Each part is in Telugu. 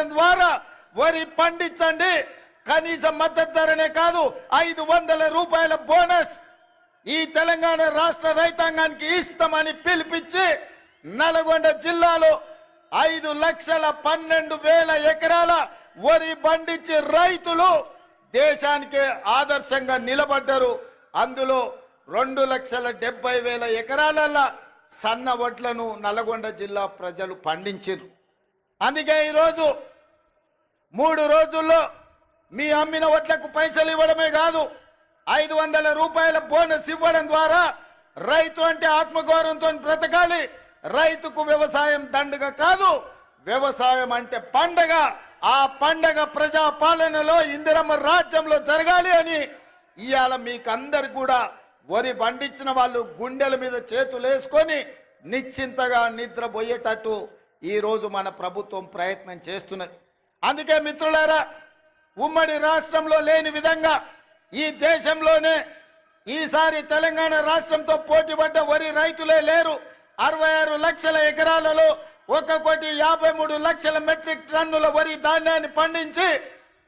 ఇవ్వడం ద్వారా వరి పండించండి, కనీస మద్దతు ధరనే కాదు 500 రూపాయల బోనస్ ఈ తెలంగాణ రాష్ట్ర రైతాంగానికి ఇస్తామని పిలిపించి నల్గొండ జిల్లాలో 5,12,000 ఎకరాల వరి పండించి రైతులు దేశానికి ఆదర్శంగా నిలబడ్డారు. అందులో 2,70,000 ఎకరాలలో సన్న వడ్లను నల్గొండ జిల్లా ప్రజలు పండించారు. అందుకే ఈరోజు 3 రోజుల్లో మీ అమ్మిన వడ్లకు పైసలు ఇవ్వడమే కాదు 500 రూపాయల బోనస్ ఇవ్వడం ద్వారా రైతు అంటే ఆత్మగౌరవంతో బ్రతకాలి. రైతుకు వ్యవసాయం దండగ కాదు, వ్యవసాయం అంటే పండగ. ఆ పండగ ప్రజా పాలనలో ఇందిరమ్మ రాజ్యంలో జరగాలి అని ఇవాళ మీకందరు కూడా వరి పండించిన వాళ్ళు గుండెల మీద చేతులు వేసుకొని నిశ్చింతగా నిద్రపోయేటట్టు ఈరోజు మన ప్రభుత్వం ప్రయత్నం చేస్తున్నది. అందుకే మిత్రులారా, ఉమ్మడి రాష్ట్రంలో లేని విధంగా ఈ దేశంలోనే ఈసారి తెలంగాణ రాష్ట్రంతో పోటీపడ్డ వరి రైతులే లేరు. 66 లక్షల ఎకరాలలో 1,53,00,000 మెట్రిక్ టన్నుల వరి ధాన్యాన్ని పండించి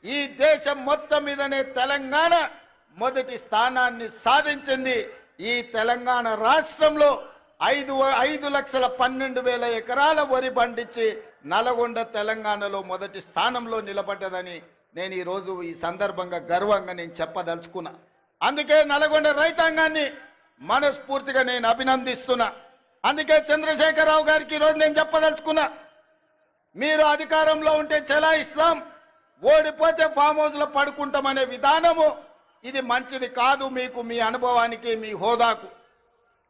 ఈ దేశం మొత్తం మీదనే తెలంగాణ మొదటి స్థానాన్ని సాధించింది. ఈ తెలంగాణ రాష్ట్రంలో 5,12,000 ఎకరాల వరి పండించి నల్గొండ తెలంగాణలో మొదటి స్థానంలో నిలబడ్డదని నేను ఈరోజు ఈ సందర్భంగా గర్వంగా నేను చెప్పదలుచుకున్నా. అందుకే నల్గొండ రైతాంగాన్ని మనస్ఫూర్తిగా నేను అభినందిస్తున్నా. అందుకే చంద్రశేఖరరావు గారికి ఈరోజు నేను చెప్పదలుచుకున్నా, మీరు అధికారంలో ఉంటే చెలాయిస్తాం, ఓడిపోతే ఫామ్ హౌస్లో పడుకుంటామనే విధానము ఇది మంచిది కాదు మీకు, మీ అనుభవానికి, మీ హోదాకు.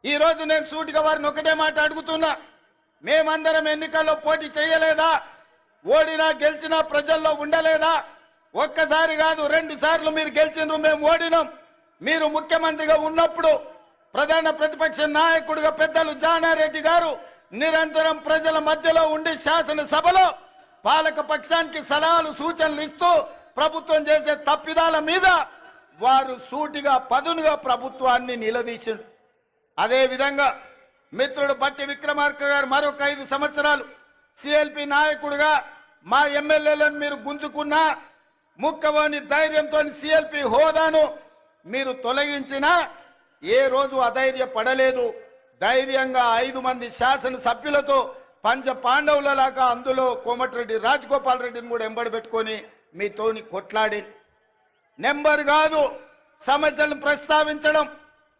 ఈరోజు నేను సూటిగా వారిని ఒకటే మాట అడుగుతున్నా, మేమందరం ఎన్నికల్లో పోటీ చేయలేదా? ఓడినా గెలిచినా ప్రజల్లో ఉండలేదా? ఒక్కసారి కాదు 2 సార్లు మీరు గెలిచినారు, మేము ఓడినాం. మీరు ముఖ్యమంత్రిగా ఉన్నప్పుడు ప్రధాన ప్రతిపక్ష నాయకుడిగా పెద్దలు జానారెడ్డి గారు నిరంతరం ప్రజల మధ్యలో ఉండి శాసనసభలో పాలక పక్షానికి సలహాలు సూచనలు ఇస్తూ ప్రభుత్వం చేసే తప్పిదాల మీద వారు సూటిగా పదునుగా ప్రభుత్వాన్ని నిలదీసిండు. అదేవిధంగా మిత్రుడు బట్టి విక్రమార్క గారు మరొక 5 సంవత్సరాలు సిఎల్పి నాయకుడిగా మా ఎమ్మెల్యేలను మీరు గుంజుకున్నా, ముక్కవోని ధైర్యంతో సిఎల్పి హోదాను మీరు తొలగించినా ఏ రోజు అధైర్యపడలేదు. ధైర్యంగా 5 మంది శాసనసభ్యులతో పంచ పాండవులలాగా అందులో కోమటిరెడ్డి రాజగోపాల్ రెడ్డిని కూడా ఎంబడి పెట్టుకొని మీతోని కొట్లాడి నెంబర్ కాదు సమస్యలను ప్రస్తావించడం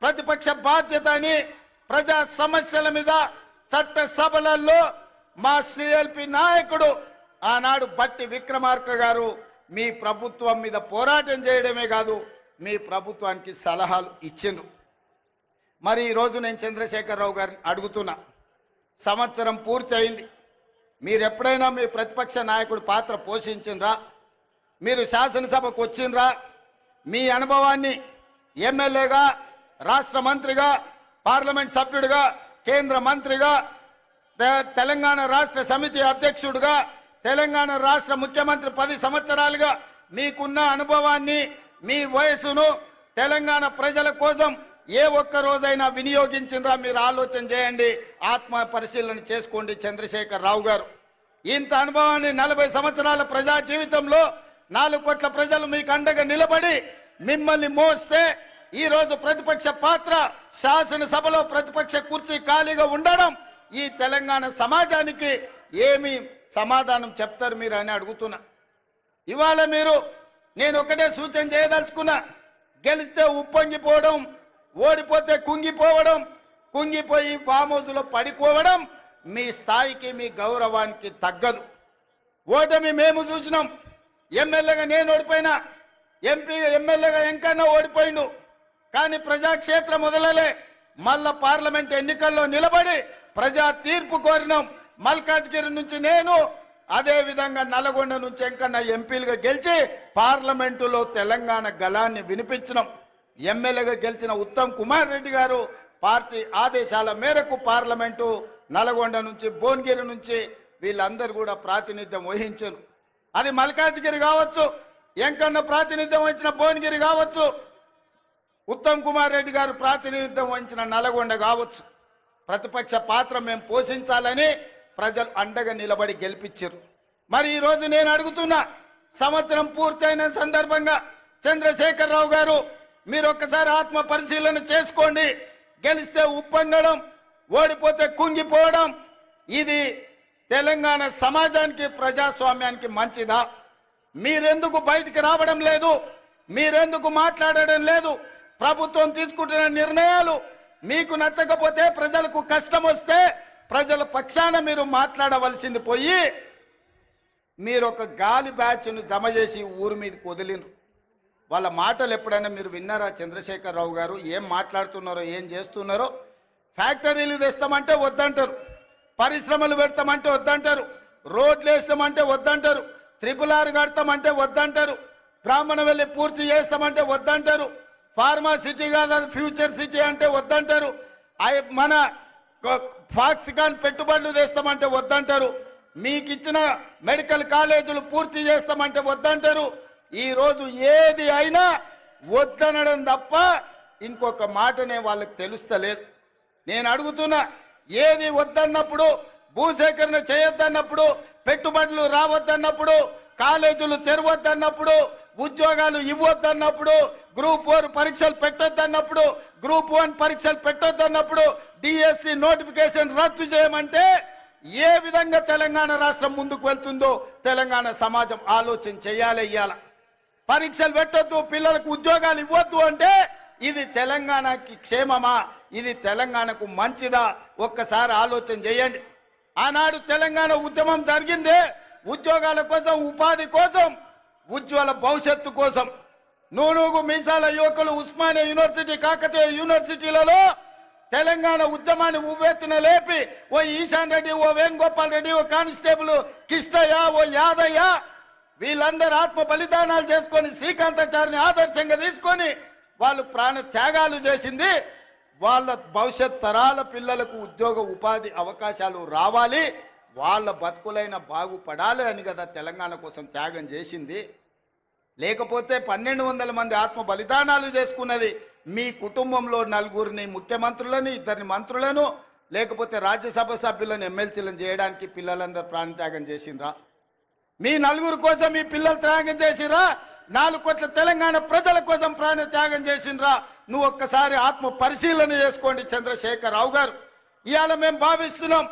ప్రతిపక్ష బాధ్యత అని ప్రజా సమస్యల మీద చట్ట సభలలో మా సిఎల్పి నాయకుడు ఆనాడు బట్టి విక్రమార్క గారు మీ ప్రభుత్వం మీద పోరాటం చేయడమే కాదు మీ ప్రభుత్వానికి సలహాలు ఇచ్చిండ్రు. మరి ఈరోజు నేను చంద్రశేఖరరావు గారిని అడుగుతున్నా, సంవత్సరం పూర్తి అయింది, మీరు ఎప్పుడైనా మీ ప్రతిపక్ష నాయకుడు పాత్ర పోషించిండ్రా? మీరు శాసనసభకు వచ్చిండ్రా? మీ అనుభవాన్ని ఎమ్మెల్యేగా, రాష్ట్ర మంత్రిగా, పార్లమెంట్ సభ్యుడిగా, కేంద్ర మంత్రిగా, తెలంగాణ రాష్ట్ర సమితి అధ్యక్షుడిగా, తెలంగాణ రాష్ట్ర ముఖ్యమంత్రి 10 సంవత్సరాలుగా మీకున్న అనుభవాన్ని, మీ వయసును తెలంగాణ ప్రజల కోసం ఏ ఒక్క రోజైనా వినియోగించినరా? మీరు ఆలోచన చేయండి, ఆత్మ పరిశీలన చేసుకోండి. చంద్రశేఖరరావు గారు ఇంత అనుభవాన్ని 40 సంవత్సరాల ప్రజా జీవితంలో 4 కోట్ల ప్రజలు మీకు అండగా నిలబడి మిమ్మల్ని మోస్తే ఈరోజు ప్రతిపక్ష పాత్ర, శాసనసభలో ప్రతిపక్ష కుర్చీ ఖాళీగా ఉండడం ఈ తెలంగాణ సమాజానికి ఏమి సమాధానం చెప్తారు మీరు అని అడుగుతున్నా. ఇవాళ మీరు నేను ఒకటే సూచన చేయదలుచుకున్నా, గెలిస్తే ఉప్పొంగిపోవడం, ఓడిపోతే కుంగిపోవడం, కుంగిపోయి ఫామ్ హౌస్లో పడిపోవడం మీ స్థాయికి, మీ గౌరవానికి తగ్గదు. ఓటమి మేము చూసినాం. ఎమ్మెల్యేగా నేను ఓడిపోయినా, ఎమ్మెల్యేగా ఎంకన్నా ఓడిపోయిండు. కానీ ప్రజాక్షేత్రం మొదలలే మళ్ళా పార్లమెంట్ ఎన్నికల్లో నిలబడి ప్రజా తీర్పు కోరినాం. మల్కాజ్గిరి నుంచి నేను, అదే విధంగా నల్గొండ నుంచి ఎంకన్నా ఎంపీలుగా గెలిచి పార్లమెంటులో తెలంగాణ గళాన్ని వినిపించినాం. ఎమ్మెల్యేగా గెలిచిన ఉత్తమ్ కుమార్ రెడ్డి గారు పార్టీ ఆదేశాల మేరకు పార్లమెంటు నల్గొండ నుంచి, భువనగిరి నుంచి వీళ్ళందరూ కూడా ప్రాతినిధ్యం వహించారు. అది మల్కాజ్గిరి కావచ్చు, ఎంకన్నా ప్రాతినిధ్యం వహించిన భువనగిరి కావచ్చు, ఉత్తమ్ కుమార్ రెడ్డి గారు ప్రాతినిధ్యం వహించిన నల్గొండ కావచ్చు. ప్రతిపక్ష పాత్ర మేము పోషించాలని ప్రజలు అండగా నిలబడి గెలిపించారు. మరి ఈరోజు నేను అడుగుతున్నా, సంవత్సరం పూర్తయిన సందర్భంగా చంద్రశేఖరరావు గారు మీరు ఒక్కసారి ఆత్మ పరిశీలన చేసుకోండి. గెలిస్తే ఉప్పొంగడం, ఓడిపోతే కుంగిపోవడం, ఇది తెలంగాణ సమాజానికి ప్రజాస్వామ్యానికి మంచిదా? మీరెందుకు బయటికి రావడం లేదు? మీరెందుకు మాట్లాడడం లేదు? ప్రభుత్వం తీసుకుంటున్న నిర్ణయాలు మీకు నచ్చకపోతే, ప్రజలకు కష్టం వస్తే ప్రజల పక్షాన మీరు మాట్లాడవలసింది పోయి మీరు ఒక గాలి బ్యాచ్ను జమ చేసి ఊరి మీదకి వదిలినరు. వాళ్ళ మాటలు ఎప్పుడైనా మీరు విన్నారా? చంద్రశేఖరరావు గారు ఏం మాట్లాడుతున్నారో, ఏం చేస్తున్నారో? ఫ్యాక్టరీలు తెస్తామంటే వద్దంటారు, పరిశ్రమలు పెడతామంటే వద్దంటారు, రోడ్లు వేస్తామంటే వద్దంటారు, RRR కడతామంటే వద్దంటారు, బ్రాహ్మణ వెళ్ళి పూర్తి చేస్తామంటే వద్దంటారు, ఫార్మా సిటీ కాదు అది ఫ్యూచర్ సిటీ అంటే వద్దంటారు, మన ఫాక్సికాన్ పెట్టుబడులు తెస్తామంటే వద్దంటారు, మీకు ఇచ్చిన మెడికల్ కాలేజీలు పూర్తి చేస్తామంటే వద్దంటారు. ఈరోజు ఏది అయినా వద్దనడం తప్ప ఇంకొక మాటనే వాళ్ళకి తెలుస్తలేదు. నేను అడుగుతున్నా, ఏది వద్దన్నప్పుడు, భూసేకరణ చేయొద్దన్నప్పుడు, పెట్టుబడులు రావద్దన్నప్పుడు, కాలేజీలు తెరవద్దన్నప్పుడు, ఉద్యోగాలు ఇవ్వద్దన్నప్పుడు, గ్రూప్ 4 పరీక్షలు పెట్టొద్దన్నప్పుడు, గ్రూప్ 1 పరీక్షలు పెట్టొద్దన్నప్పుడు, డిఎస్సి నోటిఫికేషన్ రద్దు చేయమంటే ఏ విధంగా తెలంగాణ రాష్ట్రం ముందుకు వెళ్తుందో తెలంగాణ సమాజం ఆలోచన చేయాలి. ఇయ్యాల పరీక్షలు పెట్టొద్దు, పిల్లలకు ఉద్యోగాలు ఇవ్వద్దు అంటే ఇది తెలంగాణకి క్షేమమా? ఇది తెలంగాణకు మంచిదా? ఒక్కసారి ఆలోచన చేయండి. ఆనాడు తెలంగాణ ఉద్యమం జరిగిందే ఉద్యోగాల కోసం, ఉపాధి కోసం, ఉజ్వల భవిష్యత్తు కోసం. నూనూగు మీసాల యువకులు ఉస్మానియా యూనివర్సిటీ, కాకతీయ యూనివర్సిటీలలో తెలంగాణ ఉద్యమాన్ని ఉవ్వెత్తున లేపి ఓ ఈశాన్ రెడ్డి, ఓ వేణుగోపాల్ రెడ్డి, ఓ కానిస్టేబుల్ కిష్టయ్య, ఓ యాదయ్య వీళ్ళందరూ ఆత్మ బలిదానాలు చేసుకొని శ్రీకాంతాచారిని ఆదర్శంగా తీసుకొని వాళ్ళు ప్రాణ త్యాగాలు చేసింది వాళ్ళ భవిష్యత్ తరాల పిల్లలకు ఉద్యోగ ఉపాధి అవకాశాలు రావాలి, వాళ్ళ బతుకులైన బాగుపడాలి అని కదా తెలంగాణ కోసం త్యాగం చేసింది. లేకపోతే 1200 మంది ఆత్మ బలిదానాలు చేసుకున్నది మీ కుటుంబంలో 4 ముఖ్యమంత్రులని, 2 మంత్రులను, లేకపోతే రాజ్యసభ సభ్యులను, ఎమ్మెల్సీలను చేయడానికి పిల్లలందరూ ప్రాణత్యాగం చేసిండ్రా? మీ 4 కోసం మీ పిల్లలు త్యాగం చేసిరా? 4 కోట్ల తెలంగాణ ప్రజల కోసం ప్రాణ త్యాగం చేసిండ్రా? నువ్వు ఒక్కసారి ఆత్మ పరిశీలన చేసుకోండి చంద్రశేఖరరావు గారు. ఇవాళ మేము భావిస్తున్నాం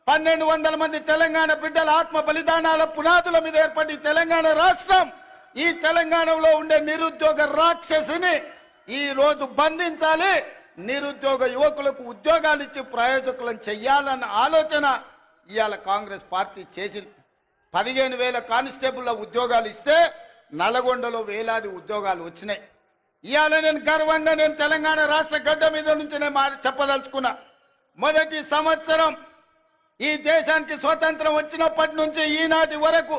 1200 మంది తెలంగాణ బిడ్డల ఆత్మ బలిదానాల పునాదుల మీద ఏర్పడి తెలంగాణ రాష్ట్రం, ఈ తెలంగాణలో ఉండే నిరుద్యోగ రాక్షసిని ఈ రోజు బంధించాలి, నిరుద్యోగ యువకులకు ఉద్యోగాలు ఇచ్చి ప్రయోజకులను చెయ్యాలన్న ఆలోచన ఇవాళ కాంగ్రెస్ పార్టీ చేసింది. 15,000 కానిస్టేబుల్ల ఉద్యోగాలు ఇస్తే నల్గొండలో వేలాది ఉద్యోగాలు వచ్చినాయి. ఇవాళ నేను గర్వంగా తెలంగాణ రాష్ట్ర గడ్డ మీద నుంచి చెప్పదలుచుకున్నా, మొదటి సంవత్సరం ఈ దేశానికి స్వతంత్రం వచ్చినప్పటి నుంచి ఈనాటి వరకు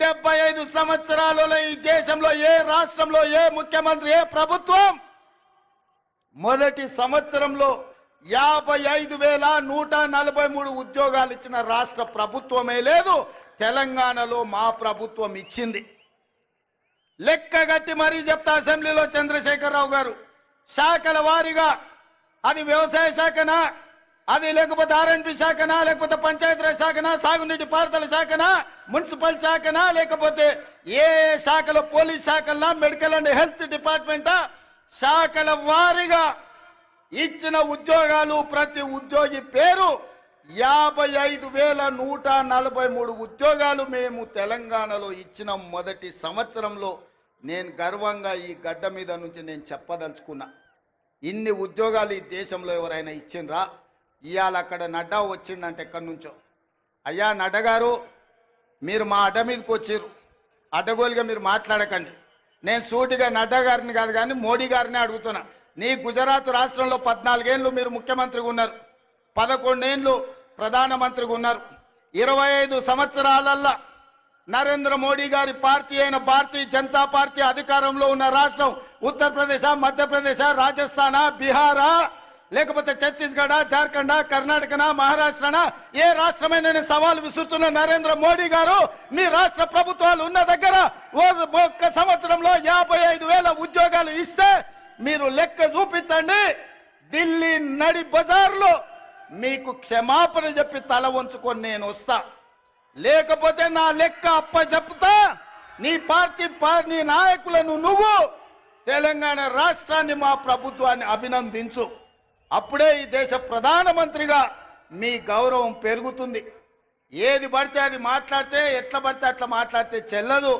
75 సంవత్సరాలలో ఈ దేశంలో ఏ రాష్ట్రంలో ఏ ముఖ్యమంత్రి, ఏ ప్రభుత్వం మొదటి సంవత్సరంలో 55,143 ఉద్యోగాలు ఇచ్చిన రాష్ట్ర ప్రభుత్వమే లేదు. తెలంగాణలో మా ప్రభుత్వం ఇచ్చింది. లెక్కగట్టి మరీ చెప్తా అసెంబ్లీలో చంద్రశేఖరరావు గారు, శాఖల వారీగా అది వ్యవసాయ శాఖనా, అది లేకపోతే R&B శాఖనా, లేకపోతే పంచాయతీరాజ్ శాఖనా, సాగునీటి పారుదల శాఖనా, మున్సిపల్ శాఖనా, లేకపోతే ఏ శాఖలో, పోలీస్ శాఖలా, మెడికల్ అండ్ హెల్త్ డిపార్ట్మెంటా, శాఖల వారీగా ఇచ్చిన ఉద్యోగాలు ప్రతి ఉద్యోగి పేరు 55,143 ఉద్యోగాలు మేము తెలంగాణలో ఇచ్చిన మొదటి సంవత్సరంలో నేను గర్వంగా ఈ గడ్డ మీద నుంచి నేను చెప్పదలుచుకున్నా. ఇన్ని ఉద్యోగాలు ఈ దేశంలో ఎవరైనా ఇచ్చిండ్రా? ఇవాళ అక్కడ నడ్డా వచ్చిండంటే ఎక్కడి నుంచో, అయ్యా నడ్డా గారు మీరు మా అడ్డ మీదకి వచ్చారు, అడ్డగోలుగా మీరు మాట్లాడకండి. నేను సూటిగా నడ్డా గారిని కాదు కానీ మోడీ గారిని అడుగుతున్నా. నీ గుజరాత్ రాష్ట్రంలో 14 ఏళ్ళు మీరు ముఖ్యమంత్రిగా ఉన్నారు, 11 ఏళ్ళు ప్రధానమంత్రిగా ఉన్నారు. 25 సంవత్సరాలల్లా నరేంద్ర మోడీ గారి పార్టీ అయిన భారతీయ జనతా పార్టీ అధికారంలో ఉన్న రాష్ట్రం ఉత్తరప్రదేశ్, మధ్యప్రదేశ్, రాజస్థాన్, బీహారా, లేకపోతే ఛత్తీస్గఢ, జార్ఖండ్, కర్ణాటకనా, మహారాష్ట్రనా, ఏ రాష్ట్రమైన నేను సవాల్ విసురుతున్న నరేంద్ర మోడీ గారు, మీ రాష్ట్ర ప్రభుత్వాలు ఉన్న దగ్గర ఒక్క సంవత్సరంలో 55,000 ఉద్యోగాలు ఇస్తే మీరు లెక్క చూపించండి. ఢిల్లీ నడి బజార్లో మీకు క్షమాపణ చెప్పి తల వంచుకొని నేను వస్తా. లేకపోతే నా లెక్క అప్ప చెప్తా. నీ పార్టీ నీ నాయకులను నువ్వు తెలంగాణ రాష్ట్రాన్ని మా ప్రభుత్వాన్ని అభినందించు. అప్పుడే ఈ దేశ ప్రధానమంత్రిగా మీ గౌరవం పెరుగుతుంది. ఏది పడితే అది మాట్లాడితే, ఎట్లా పడితే అట్లా మాట్లాడితే చెల్లదు.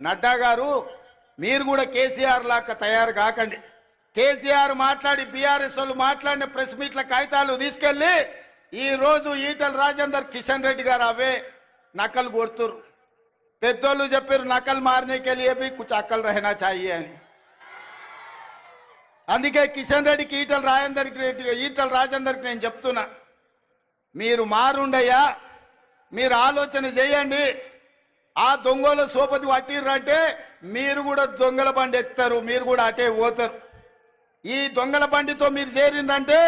నడ్డా గారు, మీరు కూడా కేసీఆర్ లాగా తయారు కాకండి. కేసీఆర్ మాట్లాడి, బీఆర్ఎస్ వాళ్ళు మాట్లాడిన ప్రెస్ మీట్ల కాగితాలు తీసుకెళ్లి ఈ రోజు ఈటల రాజేందర్, కిషన్ రెడ్డి గారు అవే నకలు కొడుతురు. పెద్దోళ్ళు చెప్పారు నకలు మారనేకే లియే భీ కుछ అకల్ రహనా చాహియే అని. అందుకే కిషన్ రెడ్డికి, ఈటల రాజేందర్కి నేను చెప్తున్నా, మీరు మారుండయ్యా, మీరు ఆలోచన చేయండి. ఆ దొంగల సోపతి పట్టిర్రంటే మీరు కూడా దొంగల బండి ఎక్కుతారు, మీరు కూడా అటే పోతారు. ఈ దొంగల బండితో మీరు చేరిందంటే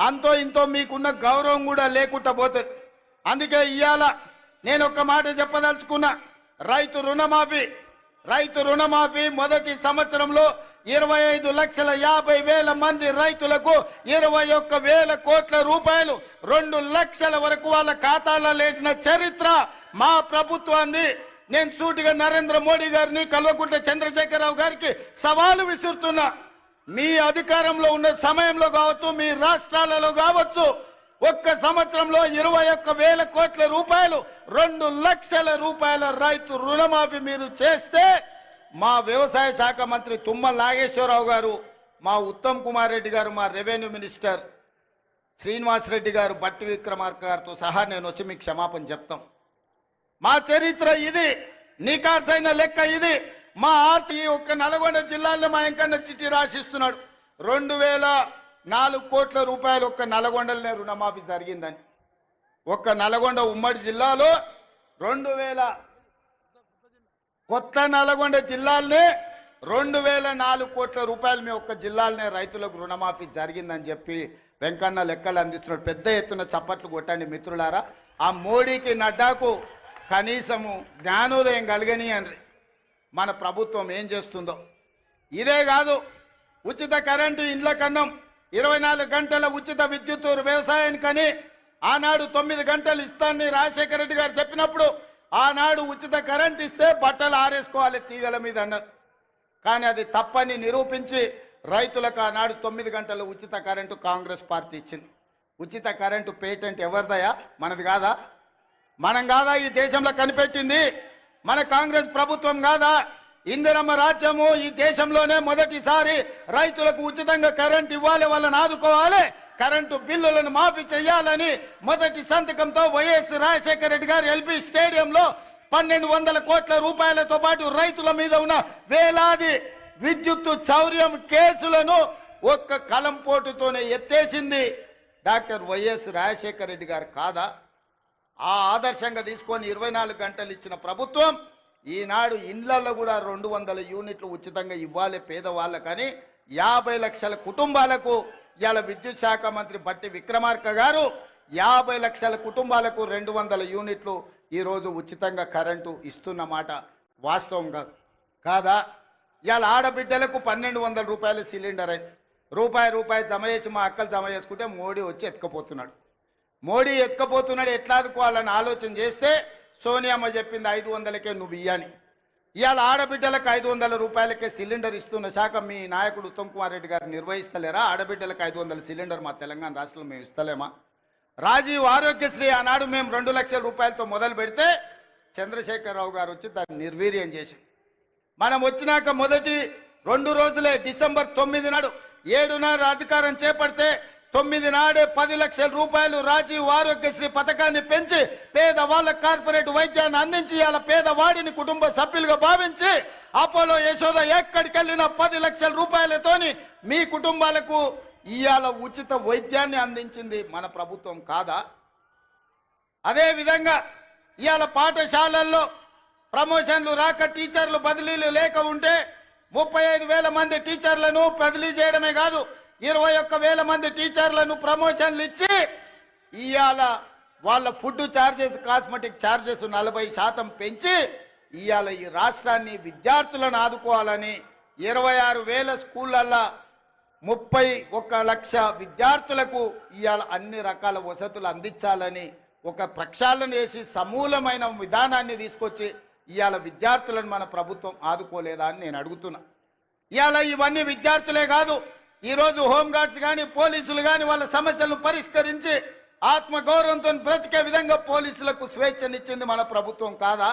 అంతో ఇంతో మీకున్న గౌరవం కూడా లేకుండా పోతుంది. అందుకే ఇవాళ నేను ఒక్క మాట చెప్పదలుచుకున్నా. రైతు రుణమాఫీ మొదటి సంవత్సరంలో 25,50,000 మంది రైతులకు 21,000 కోట్ల రూపాయలు 2 లక్షల వరకు వాళ్ళ ఖాతాలో వేసిన చరిత్ర మా ప్రభుత్వాన్ని. నేను సూటిగా నరేంద్ర మోడీ గారిని, కల్వకుంట్ల చంద్రశేఖరరావు గారికి సవాలు విసురుతున్నా. మీ అధికారంలో ఉన్న సమయంలో కావచ్చు, మీ రాష్ట్రాలలో కావచ్చు, ఒక్క సంవత్సరంలో 21,000 కోట్ల రూపాయలు 2 లక్షల రూపాయల రైతు రుణమాఫీ మీరు చేస్తే, మా వ్యవసాయ శాఖ మంత్రి తుమ్మల నాగేశ్వరరావు గారు, మా ఉత్తమ్ కుమార్ రెడ్డి గారు, మా రెవెన్యూ మినిస్టర్ శ్రీనివాస్ రెడ్డి గారు, బట్టి విక్రమార్క గారితో సహా నేను వచ్చి మీకు క్షమాపణ చెప్తాం. మా చరిత్ర ఇది, నికార్సైన లెక్క ఇది. మా ఒక్క నల్గొండ జిల్లాలో మా ఎంకన్న చిట్టి రాసిస్తున్నాడు 2,004 కోట్ల రూపాయలు ఒక్క నల్గొండలనే రుణమాఫీ జరిగిందని. ఒక్క నల్గొండ ఉమ్మడి జిల్లాలో 2,000, కొత్త నల్గొండ జిల్లాలనే 2,004 కోట్ల రూపాయలు మీ ఒక్క జిల్లాలనే రైతులకు రుణమాఫీ జరిగిందని చెప్పి వెంకన్న లెక్కలు అందిస్తున్నాడు. పెద్ద ఎత్తున చప్పట్లు కొట్టండి మిత్రులారా. ఆ మోడీకి, నడ్డాకు కనీసము జ్ఞానోదయం కలగని అని మన ప్రభుత్వం ఏం చేస్తుందో. ఇదే కాదు, ఉచిత కరెంటు, ఇండ్ల కన్నం, 24 గంటల ఉచిత విద్యుత్ వ్యవసాయానికని ఆనాడు 9 గంటలు ఇస్తానని రాజశేఖర రెడ్డి గారు చెప్పినప్పుడు, ఆనాడు ఉచిత కరెంట్ ఇస్తే బట్టలు ఆరేసుకోవాలి తీగల మీద అన్నారు. కానీ అది తప్పని నిరూపించి రైతులకు ఆనాడు 9 గంటల ఉచిత కరెంటు కాంగ్రెస్ పార్టీ ఇచ్చింది. ఉచిత కరెంటు పేటెంట్ ఎవరిదయా? మనది కాదా? మనం కాదా ఈ దేశంలో కనిపెట్టింది? మన కాంగ్రెస్ ప్రభుత్వం కాదా? ఇందిరమ్మ రాజ్యము ఈ దేశంలోనే మొదటిసారి రైతులకు ఉచితంగా కరెంట్ ఇవ్వాలి, వాళ్ళని ఆదుకోవాలి, కరెంటు బిల్లులను మాఫీ చేయాలని మొదటి సంతకంతో వైఎస్ రాజశేఖర రెడ్డి గారు ఎల్బీ స్టేడియంలో 1,200 కోట్ల రూపాయలతో పాటు రైతుల మీద ఉన్న వేలాది విద్యుత్తు చౌర్యం కేసులను ఒక్క కలంపోటుతోనే ఎత్తేసింది డాక్టర్ వైఎస్ రాజశేఖర రెడ్డి గారు కాదా? ఆ ఆదర్శంగా తీసుకొని 24 గంటలు ఇచ్చిన ప్రభుత్వం ఈనాడు ఇండ్లలో కూడా 200 యూనిట్లు ఉచితంగా ఇవ్వాలి పేదవాళ్ళకని 50 లక్షల కుటుంబాలకు ఇవాళ విద్యుత్ శాఖ మంత్రి బట్టి విక్రమార్క గారు 50 లక్షల కుటుంబాలకు 200 యూనిట్లు ఈరోజు ఉచితంగా కరెంటు ఇస్తున్నమాట వాస్తవం కాదా? ఇవాళ ఆడబిడ్డలకు 1,200 రూపాయల సిలిండర్ అయింది. రూపాయి జమ చేసి మా అక్కలు జమ చేసుకుంటే మోడీ వచ్చి ఎత్తుకపోతున్నాడు. ఎట్లా ఆదుకోవాలని ఆలోచన చేస్తే సోనియామ్మ చెప్పింది 500కే నువ్వు ఇయ్యని. ఇవాళ ఆడబిడ్డలకు 500 రూపాయలకే సిలిండర్ ఇస్తున్న శాఖ మీ నాయకుడు ఉత్తమ్ కుమార్ రెడ్డి గారు నిర్వహిస్తలేరా? ఆడబిడ్డలకు 500 సిలిండర్ మా తెలంగాణ రాష్ట్రంలో మేము ఇస్తలేమా? రాజీవ్ ఆరోగ్యశ్రీ ఆనాడు మేము 2 లక్షల రూపాయలతో మొదలు పెడితే చంద్రశేఖరరావు గారు వచ్చి దాన్ని నిర్వీర్యం చేసి, మనం వచ్చినాక మొదటి 2 రోజులే డిసెంబర్ 9 నాడు 7:30 అధికారం చేపడితే 9 నాడే 10 లక్షల రూపాయలు రాజీవ్ ఆరోగ్యశ్రీ పథకాన్ని పెంచి పేదవాళ్ళ కార్పొరేట్ వైద్యాన్ని అందించి ఇవాళ పేదవాడిని కుటుంబ సభ్యులుగా భావించి అపోలో యశోద ఎక్కడికి వెళ్ళిన 10 లక్షల రూపాయలతోని మీ కుటుంబాలకు ఇవాళ ఉచిత వైద్యాన్ని అందించింది మన ప్రభుత్వం కాదా? అదే విధంగా ఇవాళ పాఠశాలల్లో ప్రమోషన్లు రాక టీచర్లు బదిలీలు లేక ఉంటే 35,000 మంది టీచర్లను బదిలీ చేయడమే కాదు 21,000 మంది టీచర్లను ప్రమోషన్లు ఇచ్చి ఇవాళ వాళ్ళ ఫుడ్ ఛార్జెస్, కాస్మెటిక్ ఛార్జెస్ 40% పెంచి ఇవాళ ఈ రాష్ట్రాన్ని విద్యార్థులను ఆదుకోవాలని 26,000 స్కూళ్ళల్లో 31 లక్ష విద్యార్థులకు ఇవాళ అన్ని రకాల వసతులు అందించాలని ఒక ప్రక్షాళన చేసి సమూలమైన విధానాన్ని తీసుకొచ్చి ఇవాళ విద్యార్థులను మన ప్రభుత్వం ఆదుకోలేదా అని నేను అడుగుతున్నా. ఇవాళ ఇవన్నీ విద్యార్థులే కాదు, ఈరోజు హోంగార్డ్స్ కానీ పోలీసులు కానీ వాళ్ళ సమస్యలను పరిష్కరించి ఆత్మగౌరవంతో బ్రతికే విధంగా పోలీసులకు స్వేచ్ఛనిచ్చింది మన ప్రభుత్వం కాదా?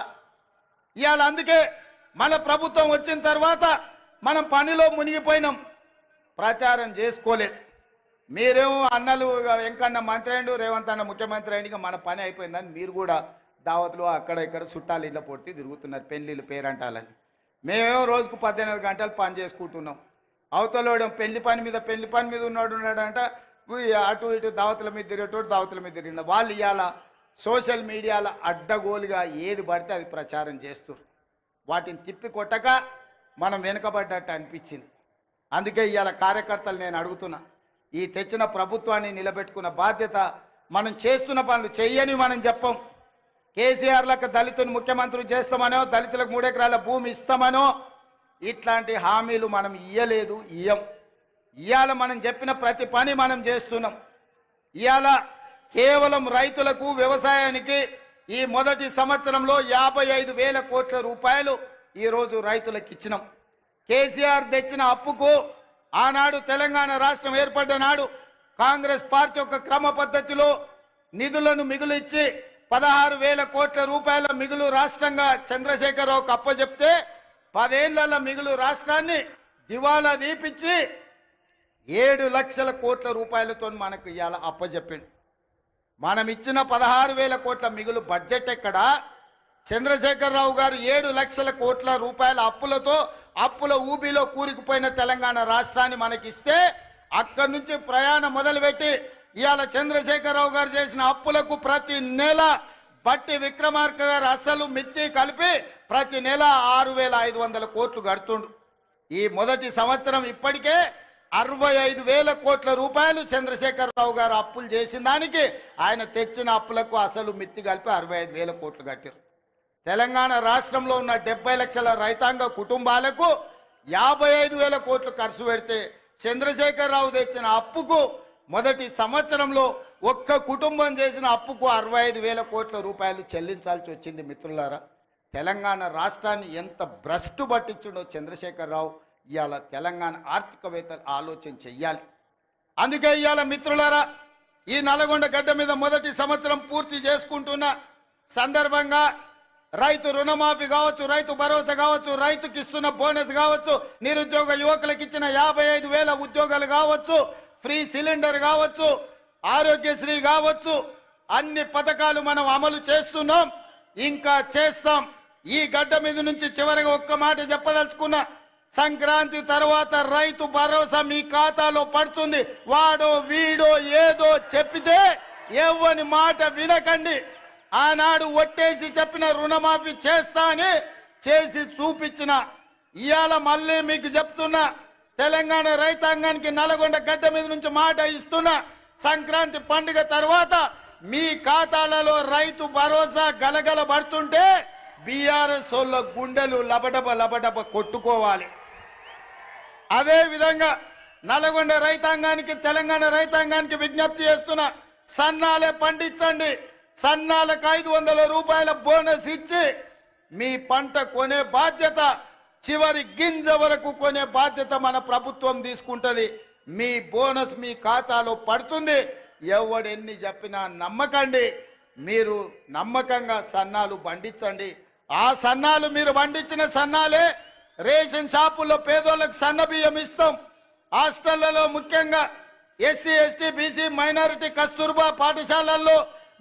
ఇవాళ అందుకే మన ప్రభుత్వం వచ్చిన తర్వాత మనం పనిలో మునిగిపోయినాం, ప్రచారం చేసుకోలేదు. మీరేమో అన్నలు వెంకన్న మంత్రి అయ్యిండు, రేవంత్ అన్న ముఖ్యమంత్రి అయ్యింది, మన పని అయిపోయిందని మీరు కూడా దావత్లు అక్కడ ఇక్కడ చుట్టాలు ఇళ్ళ పొడితే తిరుగుతున్నారు పెళ్లిళ్ళు పేరంటాలని. మేమేమో రోజుకు 18 గంటలు పని చేసుకుంటున్నాం. అవతలోడు పెళ్లి పని మీద ఉన్నాడంట, అటు ఇటు దావతుల మీద తిరిగేటోడు దావతుల మీద తిరిగిన వాళ్ళు ఇవాళ సోషల్ మీడియాలో అడ్డగోలుగా ఏది పడితే అది ప్రచారం చేస్తారు. వాటిని తిప్పి కొట్టక మనం వెనుకబడ్డట్టు అనిపించింది. అందుకే ఇవాళ కార్యకర్తలు నేను అడుగుతున్నా, ఈ తెచ్చిన ప్రభుత్వాన్ని నిలబెట్టుకున్న బాధ్యత మనం చేస్తున్న పనులు చెయ్యని మనం చెప్పం. కేసీఆర్లకు దళితుని ముఖ్యమంత్రి చేస్తామనో, దళితులకు 3 ఎకరాల భూమి ఇస్తామనో ఇట్లాంటి హామీలు మనం ఇయ్యలేదు, ఇయ్యం. ఇవాళ మనం చెప్పిన ప్రతి పని మనం చేస్తున్నాం. ఇవాళ కేవలం రైతులకు వ్యవసాయానికి ఈ మొదటి సంవత్సరంలో 55,000 కోట్ల రూపాయలు ఈరోజు రైతులకు ఇచ్చినాం. కేసీఆర్ తెచ్చిన అప్పుకు ఆనాడు తెలంగాణ రాష్ట్రం ఏర్పడ్డ నాడు కాంగ్రెస్ పార్టీ యొక్క క్రమ పద్ధతిలో నిధులను మిగులిచ్చి 16,000 కోట్ల రూపాయల మిగులు రాష్ట్రంగా చంద్రశేఖరరావుకు అప్పచెప్తే 10 ఏళ్ల మిగులు రాష్ట్రాన్ని దివాలా దీపించి 7 లక్షల కోట్ల రూపాయలతో మనకు ఇవాళ అప్పచెప్పిండు. మనం ఇచ్చిన 16,000 కోట్ల మిగులు బడ్జెట్ ఎక్కడ? చంద్రశేఖరరావు గారు 7 లక్షల కోట్ల రూపాయల అప్పులతో అప్పుల ఊబిలో కూరుకుపోయిన తెలంగాణ రాష్ట్రాన్ని మనకిస్తే అక్కడి నుంచి ప్రయాణం మొదలుపెట్టి ఇవాళ చంద్రశేఖరరావు గారు చేసిన అప్పులకు ప్రతి నెల బట్టి విక్రమార్క గారు అసలు మిత్తి కలిపి ప్రతి నెల 6,500 కోట్లు కడుతుండు. ఈ మొదటి సంవత్సరం ఇప్పటికే 65,000 కోట్ల రూపాయలు చంద్రశేఖరరావు గారు అప్పులు చేసిన దానికి ఆయన తెచ్చిన అప్పులకు అసలు మిత్తి కలిపి 65,000 కోట్లు కట్టారు. తెలంగాణ రాష్ట్రంలో ఉన్న 70 లక్షల రైతాంగ కుటుంబాలకు 55,000 కోట్లు ఖర్చు పెడితే చంద్రశేఖరరావు తెచ్చిన అప్పుకు మొదటి సంవత్సరంలో ఒక్క కుటుంబం చేసిన అప్పుకు 65,000 కోట్ల రూపాయలు చెల్లించాల్సి వచ్చింది. మిత్రులారా, తెలంగాణ రాష్ట్రాన్ని ఎంత భ్రష్టు పట్టించిండో చంద్రశేఖరరావు ఇవాళ తెలంగాణ ఆర్థికవేత్తలు ఆలోచన చెయ్యాలి. అందుకే ఇవాళ మిత్రులారా, ఈ నల్గొండ గడ్డ మీద మొదటి సంవత్సరం పూర్తి చేసుకుంటున్న సందర్భంగా రైతు రుణమాఫీ కావచ్చు, రైతు భరోసా కావచ్చు, రైతుకి ఇస్తున్న బోనస్ కావచ్చు, నిరుద్యోగ యువకులకు ఇచ్చిన 55,000 ఉద్యోగాలు కావచ్చు, ఫ్రీ సిలిండర్ కావచ్చు, ఆరోగ్యశ్రీ కావచ్చు, అన్ని పథకాలు మనం అమలు చేస్తున్నాం, ఇంకా చేస్తాం. ఈ గడ్డ మీద నుంచి చివరిగా ఒక్క మాట చెప్పదలుచుకున్నా, సంక్రాంతి తర్వాత రైతు భరోసా మీ ఖాతాలో పడుతుంది. వాడో వీడో ఏదో చెప్పితే ఎవ్వని మాట వినకండి. ఆనాడు ఒట్టేసి చెప్పిన రుణమాఫీ చేస్తా అని చేసి చూపించిన ఇవాళ మళ్ళీ మీకు చెప్తున్నా, తెలంగాణ రైతాంగానికి నల్గొండ గడ్డ మీద నుంచి మాట ఇస్తున్నా, సంక్రాంతి పండుగ తర్వాత మీ ఖాతాలలో రైతు భరోసా గలగల పడుతుంటే బీఆర్ఎస్ వాళ్ళ గుండెలు లబడబ కొట్టుకోవాలి. అదే విధంగా నల్గొండ రైతాంగానికి, తెలంగాణ రైతాంగానికి విజ్ఞప్తి చేస్తున్నా, సన్నాలే పండించండి. సన్నాలకు 500 రూపాయల బోనస్ ఇచ్చి మీ పంట కొనే బాధ్యత, చివరి గింజ వరకు కొనే బాధ్యత మన ప్రభుత్వం తీసుకుంటుంది. మీ బోనస్ మీ ఖాతాలో పడుతుంది. ఎవడెన్ని చెప్పినా నమ్మకండి. మీరు నమ్మకంగా సన్నాలు పండించండి. ఆ సన్నాలు మీరు పండించిన సన్నాలే రేషన్ షాపుల్లో పేదోళ్ళకు సన్న బియ్యం ఇస్తాం. హాస్టళ్లలో ముఖ్యంగా SC ST BC minority Kasturba పాఠశాలల్లో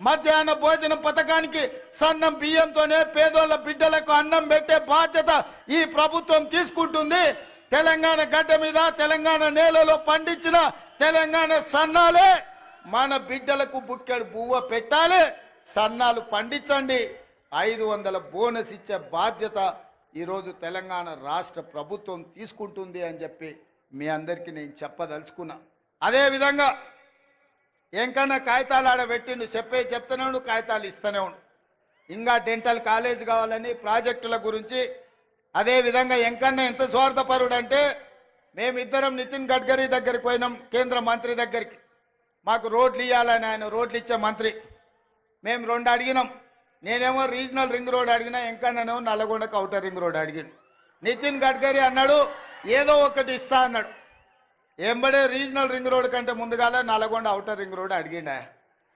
మధ్యాహ్న భోజన పథకానికి సన్నం బియ్యంతోనే పేదోళ్ళ బిడ్డలకు అన్నం పెట్టే బాధ్యత ఈ ప్రభుత్వం తీసుకుంటుంది. తెలంగాణ గడ్డ మీద తెలంగాణ నేలలో పండించిన తెలంగాణ సన్నాలే మన బిడ్డలకు బుక్కెడు బువ్వ పెట్టాలి. సన్నాలు పండించండి. 500 బోనస్ ఇచ్చే బాధ్యత ఈరోజు తెలంగాణ రాష్ట్ర ప్రభుత్వం తీసుకుంటుంది అని చెప్పి మీ అందరికీ నేను చెప్పదలుచుకున్నా. అదేవిధంగా ఎంకన్నా కాగితాలు ఆడబెట్టిండు, చెప్తూనే ఉండు, కాగితాలు ఇస్తూనే ఉండు. ఇంకా డెంటల్ కాలేజ్ కావాలని ప్రాజెక్టుల గురించి. అదేవిధంగా ఎంకన్నా ఎంత స్వార్థపరుడు అంటే, మేమిద్దరం నితిన్ గడ్కరీ దగ్గరికి పోయినాం, కేంద్ర మంత్రి దగ్గరికి. మాకు రోడ్లు ఇవ్వాలని, ఆయన రోడ్లు ఇచ్చే మంత్రి. మేము 2 అడిగినాం. నేనేమో రీజనల్ రింగ్ రోడ్ అడిగినా, వెంకన్ననేమో నల్లగొండకు ఔటర్ రింగ్ రోడ్ అడిగాను. నితిన్ గడ్కరీ అన్నాడు ఏదో ఒకటి ఇస్తా అన్నాడు. ఎంబడే రీజనల్ రింగ్ రోడ్ కంటే ముందుగాల నల్లగొండ ఔటర్ రింగ్ రోడ్ అడిగిండా.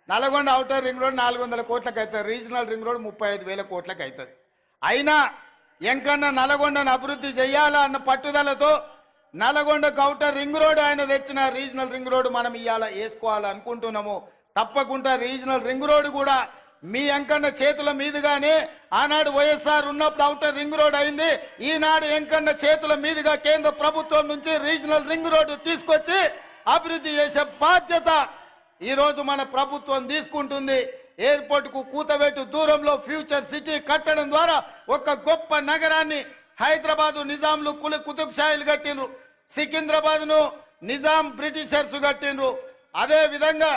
నల్లగొండ ఔటర్ రింగ్ రోడ్ 400 కోట్లకు అవుతుంది, రీజనల్ రింగ్ రోడ్ 35,000 కోట్లకు అవుతుంది. అయినా ఎంకన్నా నల్లగొండను అభివృద్ధి చేయాలా అన్న పట్టుదలతో నల్లగొండకు ఔటర్ రింగ్ రోడ్ ఆయన తెచ్చిన రీజనల్ రింగ్ రోడ్ మనం ఇవాళ వేసుకోవాలనుకుంటున్నాము. తప్పకుండా రీజనల్ రింగ్ రోడ్ కూడా మీ ఎంకన్న చేతుల మీదుగానే ఆనాడు వైఎస్ఆర్ ఉన్నప్పుడు ఔటర్ రింగ్ రోడ్ అయింది. ఈనాడు ఎంకన్న చేతుల మీదుగా కేంద్ర ప్రభుత్వం నుంచి రీజనల్ రింగ్ రోడ్డు తీసుకొచ్చి అభివృద్ధి చేసే బాధ్యత ఈరోజు మన ప్రభుత్వం తీసుకుంటుంది. ఎయిర్పోర్ట్కు కూతవేటు దూరంలో ఫ్యూచర్ సిటీ కట్టడం ద్వారా ఒక గొప్ప నగరాన్ని హైదరాబాదు నిజాంలు కుతుబ్ షాయిలు కట్టిండ్రు, సికింద్రాబాద్ను నిజాం బ్రిటిషర్స్ కట్టిండ్రు. అదే విధంగా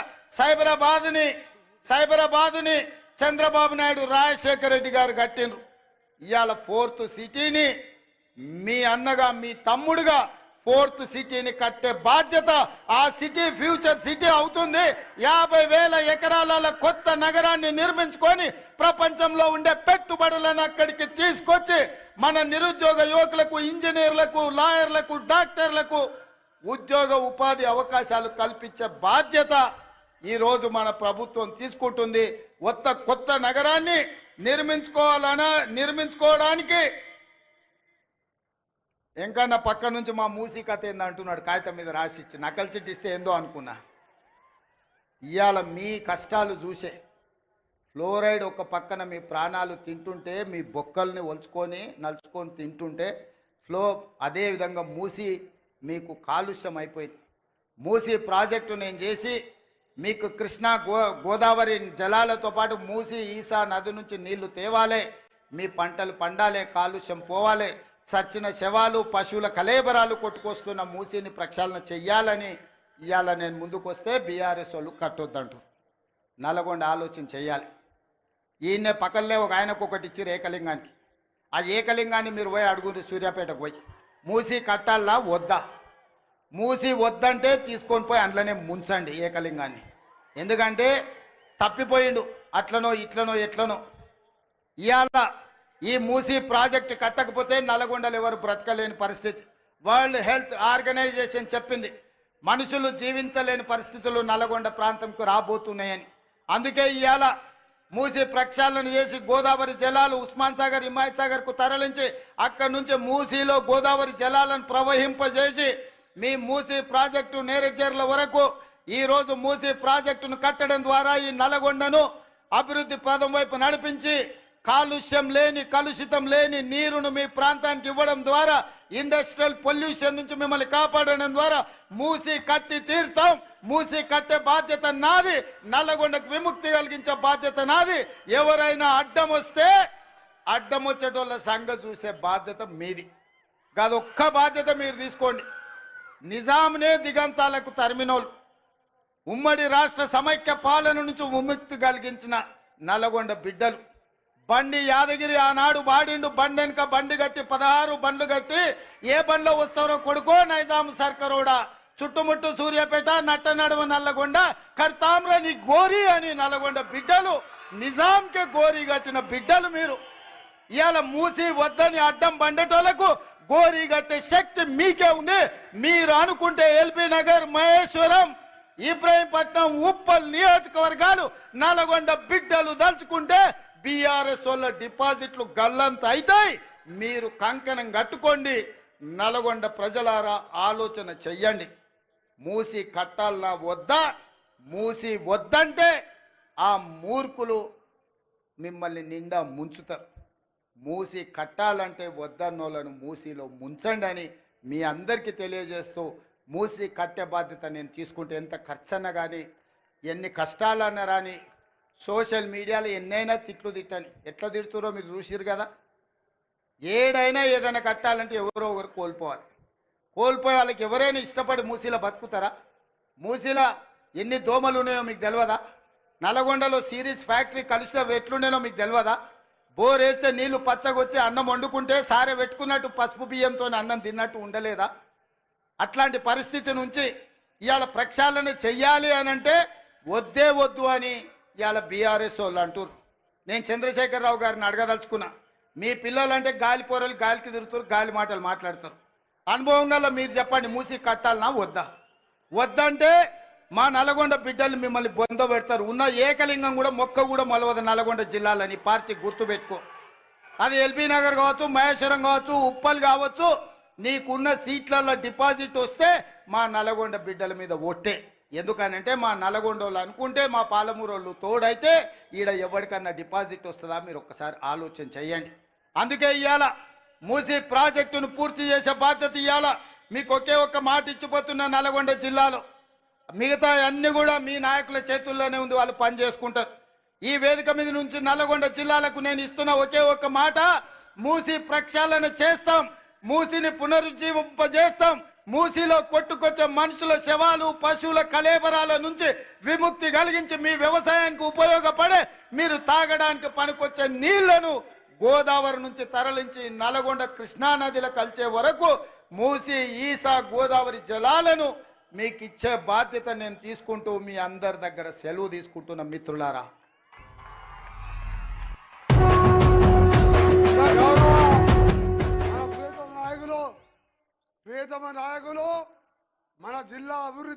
సైబరాబాదుని చంద్రబాబు నాయుడు రాజశేఖర రెడ్డి గారు కట్టిండ్రు. ఇవాళ 4th సిటీని మీ అన్నగా మీ తమ్ముడుగా 4th సిటీని కట్టే బాధ్యత ఆ సిటీ ఫ్యూచర్ సిటీ అవుతుంది. 50,000 ఎకరాల కొత్త నగరాన్ని నిర్మించుకొని ప్రపంచంలో ఉండే పెట్టుబడులను అక్కడికి తీసుకొచ్చి మన నిరుద్యోగ యువకులకు, ఇంజనీర్లకు, లాయర్లకు, డాక్టర్లకు ఉద్యోగ ఉపాధి అవకాశాలు కల్పించే బాధ్యత ఈరోజు మన ప్రభుత్వం తీసుకుంటుంది. కొత్త నగరాన్ని నిర్మించుకోవడానికి ఎంకన్నా పక్క నుంచి మా మూసీ కథ ఏంది అంటున్నాడు, కాగితం మీద రాసిచ్చి నకలు చిట్టిస్తే ఏందో అనుకున్నా. ఇవాళ మీ కష్టాలు చూసే ఫ్లోరైడ్ ఒక పక్కన మీ ప్రాణాలు తింటుంటే, మీ బొక్కల్ని నలుచుకొని తింటుంటే అదేవిధంగా మూసీ మీకు కాలుష్యం అయిపోయింది. మూసీ ప్రాజెక్టు నేను చేసి మీకు కృష్ణా గోదావరి జలాలతో పాటు మూసీ ఈసా నది నుంచి నీళ్లు తేవాలే, మీ పంటలు పండాలే, కాలుష్యం పోవాలి, చచ్చిన శవాలు పశువుల కలేబరాలు కొట్టుకొస్తున్న మూసీని ప్రక్షాళన చెయ్యాలని ఇవాళ నేను ముందుకు వస్తే బీఆర్ఎస్ వాళ్ళు కట్టొద్దంటారు. నల్గొండ ఆలోచన చెయ్యాలి. ఈయన్నే పక్కనే ఒక ఆయనకు ఒకటి ఇచ్చారు ఏకలింగానికి. ఆ ఏకలింగాన్ని మీరు పోయి అడుగురు సూర్యాపేటకు పోయి, మూసీ కట్టాలా వద్దా? మూసీ వద్దంటే తీసుకొని పోయి అందులోనే ముంచండి ఏకలింగాన్ని. ఎందుకంటే తప్పిపోయిండు అట్లనో ఇట్లనో ఎట్లనో. ఇవాళ ఈ మూసీ ప్రాజెక్టు కట్టకపోతే నల్గొండలు ఎవరు బ్రతకలేని పరిస్థితి. వరల్డ్ హెల్త్ ఆర్గనైజేషన్ చెప్పింది మనుషులు జీవించలేని పరిస్థితులు నల్గొండ ప్రాంతంకు రాబోతున్నాయని. అందుకే ఇవాళ మూసీ ప్రక్షాళన చేసి గోదావరి జలాలు ఉస్మాన్ సాగర్, హిమాయత్ సాగర్కు తరలించి అక్కడి నుంచి మూసీలో గోదావరి జలాలను ప్రవహింపజేసి మీ మూసీ ప్రాజెక్టు నేరేడ్చర్ల వరకు ఈరోజు మూసీ ప్రాజెక్టును కట్టడం ద్వారా ఈ నల్గొండను అభివృద్ధి పదం వైపు నడిపించి కలుషితం లేని నీరును మీ ప్రాంతానికి ఇవ్వడం ద్వారా, ఇండస్ట్రియల్ పొల్యూషన్ నుంచి మిమ్మల్ని కాపాడడం ద్వారా మూసీ కట్టి తీరుతాం. మూసీ కట్టే బాధ్యత నాది, నల్లగొండకు విముక్తి కలిగించే బాధ్యత నాది. ఎవరైనా అడ్డం వచ్చేటోళ్ళ సంగతి చూసే బాధ్యత మీది. అదొక్క బాధ్యత మీరు తీసుకోండి. నిజాంనే దిగంతాలకు తరిమినోళ్ళు, ఉమ్మడి రాష్ట్ర సమైక్య పాలన నుంచి విముక్తి కలిగించిన నల్లగొండ బిడ్డలు. బండి యాదగిరి ఆనాడు బాడిండు, బండి వెనుక బండి కట్టి 16 బండ్లు కట్టి ఏ బండ్లో వస్తారో కొడుకో నైజాం సర్కరోడా, చుట్టుముట్టు సూర్యాపేట, నట్ట నడుమ నల్లగొండ, కర్తామ్ర నీ గోరి అని నల్లగొండ బిడ్డలు, నిజాంకే గోరి కట్టిన బిడ్డలు మీరు. ఇవాళ మూసి వద్దని అడ్డం బండటోళ్లకు గోరి కట్టే శక్తి మీకే ఉంది. మీరు అనుకుంటే ఎల్బీ నగర్, మహేశ్వరం, ఇబ్రహీంపట్నం, ఉప్పల్ నియోజకవర్గాలు నల్గొండ బిడ్డలు దలుచుకుంటే బీఆర్ఎస్ వాళ్ళ డిపాజిట్లు గల్లంత అవుతాయి. మీరు కంకణం కట్టుకోండి. నల్గొండ ప్రజలారా ఆలోచన చెయ్యండి. మూసి కట్టాలన్నా వద్దా? మూసి వద్దంటే ఆ మూర్ఖులు మిమ్మల్ని నిండా ముంచుతారు. మూసి కట్టాలంటే వద్దన్నోళ్ళను మూసిలో ముంచండి అని మీ అందరికీ తెలియజేస్తూ, మూసి కట్టే బాధ్యత నేను తీసుకుంటే ఎంత ఖర్చన్నా కానీ, ఎన్ని కష్టాలన్నా రాని, సోషల్ మీడియాలో ఎన్నైనా తిట్లు తిట్టని, ఎట్లా తిడుతురో మీరు చూసిరు కదా. ఏడైనా ఏదైనా కట్టాలంటే ఎవరో ఒకరు కోల్పోవాలి. కోల్పోయే వాళ్ళకి ఎవరైనా ఇష్టపడి మూసీలో బతుకుతారా? మూసీలో ఎన్ని దోమలు ఉన్నాయో మీకు తెలియదా? నల్గొండలో సిరీస్ ఫ్యాక్టరీ కలుషితం ఎట్లుండేనో మీకు తెలియదా? బోర్ వేస్తే నీళ్లు పచ్చగొచ్చి అన్నం వండుకుంటే సారె పెట్టుకున్నట్టు పసుపు బియ్యంతో అన్నం తిన్నట్టు ఉండలేదా? అట్లాంటి పరిస్థితి నుంచి ఇవాళ ప్రక్షాళన చెయ్యాలి అని అంటే వద్దు అని ఇవాళ బీఆర్ఎస్ వాళ్ళు అంటారు. నేను చంద్రశేఖరరావు గారిని అడగదలుచుకున్నా, మీ పిల్లలంటే గాలి పోరలు గాలికి తిరుగుతారు, గాలి మాటలు మాట్లాడతారు. అనుభవం గల మీరు చెప్పండి, మూసి కట్టాలనా వద్దా? వద్దంటే మా నల్గొండ బిడ్డలు మిమ్మల్ని బొంద పెడతారు. ఉన్న ఏకలింగం కూడా మొక్క కూడా మొలవదు నల్గొండ జిల్లాలని పార్టీ గుర్తుపెట్టుకో. అది ఎల్బీ నగర్ కావచ్చు, మహేశ్వరం కావచ్చు, ఉప్పల్ కావచ్చు, నీకున్న సీట్లలో డిపాజిట్ వస్తే మా నల్గొండ బిడ్డల మీద ఒట్టే. ఎందుకనంటే మా నల్గొండ వాళ్ళు అనుకుంటే మా పాలమూరు వాళ్ళు తోడైతే ఈడ ఎవరికన్నా డిపాజిట్ వస్తుందా మీరు ఒక్కసారి ఆలోచన చెయ్యండి. అందుకే ఇవాళ మూసీ ప్రాజెక్టును పూర్తి చేసే బాధ్యత ఇవాళ మీకు ఒకే ఒక్క మాట ఇచ్చిపోతున్న నల్గొండ జిల్లాలో. మిగతా అన్ని కూడా మీ నాయకుల చేతుల్లోనే ఉంది, వాళ్ళు పని చేసుకుంటారు. ఈ వేదిక మీద నుంచి నల్గొండ జిల్లాలకు నేను ఇస్తున్న ఒకే ఒక్క మాట, మూసీ ప్రక్షాళన చేస్తాం, మూసీని పునరుజ్జీవింపజేస్తాం. మూసీలో కొట్టుకొచ్చే మనుషుల శవాలు, పశువుల కలేబరాల నుంచి విముక్తి కలిగించి మీ వ్యవసాయానికి ఉపయోగపడే, మీరు తాగడానికి పనికొచ్చే నీళ్లను గోదావరి నుంచి తరలించి నల్గొండ కృష్ణానదిలో కలిసే వరకు మూసీ, ఈసా, గోదావరి జలాలను మీకు ఇచ్చే బాధ్యత నేను తీసుకుంటూ మీ అందరి దగ్గర సెలవు తీసుకుంటున్న మిత్రులారా. ప్రియతమ నాయకులు మన జిల్లా అభివృద్ధి